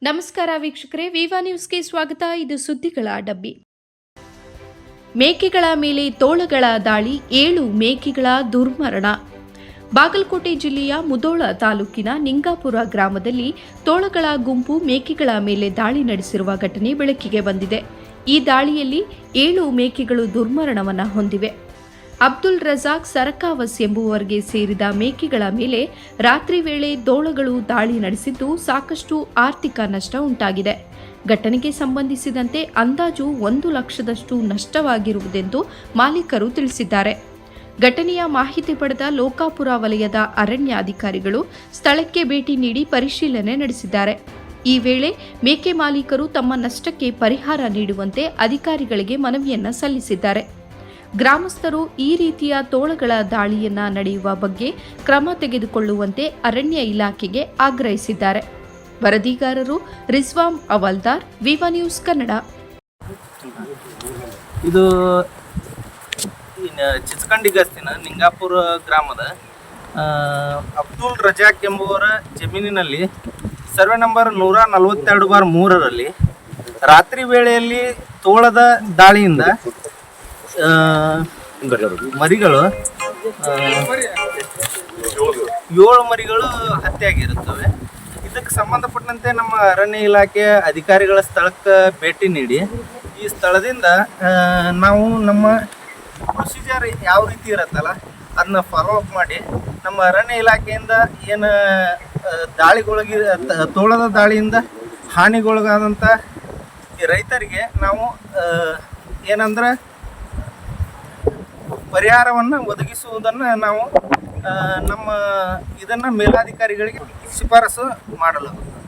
ನಮಸ್ಕಾರ ವೀಕ್ಷಕರೇ, ವಿವಾ ನ್ಯೂಸ್ಗೆ ಸ್ವಾಗತ. ಇದು ಸುದ್ದಿಗಳ ಡಬ್ಬಿ. ಮೇಕೆಗಳ ಮೇಲೆ ತೋಳಗಳ ದಾಳಿ, 7 ಮೇಕೆಗಳ ದುರ್ಮರಣ. ಬಾಗಲಕೋಟೆ ಜಿಲ್ಲೆಯ ಮುಧೋಳ ತಾಲೂಕಿನ ನಿಂಗಾಪುರ ಗ್ರಾಮದಲ್ಲಿ ತೋಳಗಳ ಗುಂಪು ಮೇಕೆಗಳ ಮೇಲೆ ದಾಳಿ ನಡೆಸಿರುವ ಘಟನೆ ಬೆಳಕಿಗೆ ಬಂದಿದೆ. ಈ ದಾಳಿಯಲ್ಲಿ 7 ಮೇಕೆಗಳು ದುರ್ಮರಣವನ್ನು ಹೊಂದಿವೆ. ಅಬ್ದುಲ್ ರಜಾಕ್ ಸರಕಾವಸ್ ಎಂಬುವರಿಗೆ ಸೇರಿದ ಮೇಕೆಗಳ ಮೇಲೆ ರಾತ್ರಿ ವೇಳೆ ತೋಳಗಳು ದಾಳಿ ನಡೆಸಿದ್ದು ಸಾಕಷ್ಟು ಆರ್ಥಿಕ ನಷ್ಟ ಉಂಟಾಗಿದೆ. ಘಟನೆಗೆ ಸಂಬಂಧಿಸಿದಂತೆ ಅಂದಾಜು 1 ಲಕ್ಷದಷ್ಟು ನಷ್ಟವಾಗಿರುವುದೆಂದು ಮಾಲೀಕರು ತಿಳಿಸಿದ್ದಾರೆ. ಘಟನೆಯ ಮಾಹಿತಿ ಪಡೆದ ಲೋಕಾಪುರ ವಲಯದ ಅರಣ್ಯಾಧಿಕಾರಿಗಳು ಸ್ಥಳಕ್ಕೆ ಭೇಟಿ ನೀಡಿ ಪರಿಶೀಲನೆ ನಡೆಸಿದ್ದಾರೆ. ಈ ವೇಳೆ ಮೇಕೆ ಮಾಲೀಕರು ತಮ್ಮ ನಷ್ಟಕ್ಕೆ ಪರಿಹಾರ ನೀಡುವಂತೆ ಅಧಿಕಾರಿಗಳಿಗೆ ಮನವಿಯನ್ನ ಸಲ್ಲಿಸಿದ್ದಾರೆ. ಗ್ರಾಮಸ್ಥರು ಈ ರೀತಿಯ ತೋಳಗಳ ದಾಳಿಯನ್ನ ನಡೆಯುವ ಬಗ್ಗೆ ಕ್ರಮ ತೆಗೆದುಕೊಳ್ಳುವಂತೆ ಅರಣ್ಯ ಇಲಾಖೆಗೆ ಆಗ್ರಹಿಸಿದ್ದಾರೆ. ವರದಿಗಾರರು ರಿಜ್ವಾನ್ ಅವಲ್ದಾರ್, ವಿವಾ ನ್ಯೂಸ್ ಕನ್ನಡ. ಇದು ಚಿಚಕಂಡಿಗಸ್ತಿನ ನಿಂಗಾಪುರ ಗ್ರಾಮದ ಅಬ್ದುಲ್ ರಜಾಕ್ ಎಂಬುವರ ಜಮೀನಿನಲ್ಲಿ ಸರ್ವೆ ನಂಬರ್ 142/3ರಲ್ಲಿ ರಾತ್ರಿ ವೇಳೆಯಲ್ಲಿ ತೋಳದ ದಾಳಿಯಿಂದ ಮರಿಗಳು 7 ಮರಿಗಳು ಹತ್ಯೆಯಾಗಿರುತ್ತವೆ. ಇದಕ್ಕೆ ಸಂಬಂಧಪಟ್ಟಂತೆ ನಮ್ಮ ಅರಣ್ಯ ಇಲಾಖೆ ಅಧಿಕಾರಿಗಳ ಸ್ಥಳಕ್ಕೆ ಭೇಟಿ ನೀಡಿ ಈ ಸ್ಥಳದಿಂದ ನಾವು ನಮ್ಮ ಪ್ರೊಸೀಜರ್ ಯಾವ ರೀತಿ ಇರುತ್ತಲ್ಲ ಅದನ್ನ ಫಾಲೋ ಅಪ್ ಮಾಡಿ ನಮ್ಮ ಅರಣ್ಯ ಇಲಾಖೆಯಿಂದ ಏನು ತೋಳದ ದಾಳಿಯಿಂದ ಹಾನಿಗೊಳಗಾದಂಥ ಈ ರೈತರಿಗೆ ನಾವು ಏನಂದ್ರೆ ಪರಿಹಾರವನ್ನು ಒದಗಿಸುವುದನ್ನು ನಾವು ನಮ್ಮ ಇದನ್ನು ಮೇಲಾಧಿಕಾರಿಗಳಿಗೆ ಶಿಫಾರಸು ಮಾಡಲಾಗುತ್ತದೆ.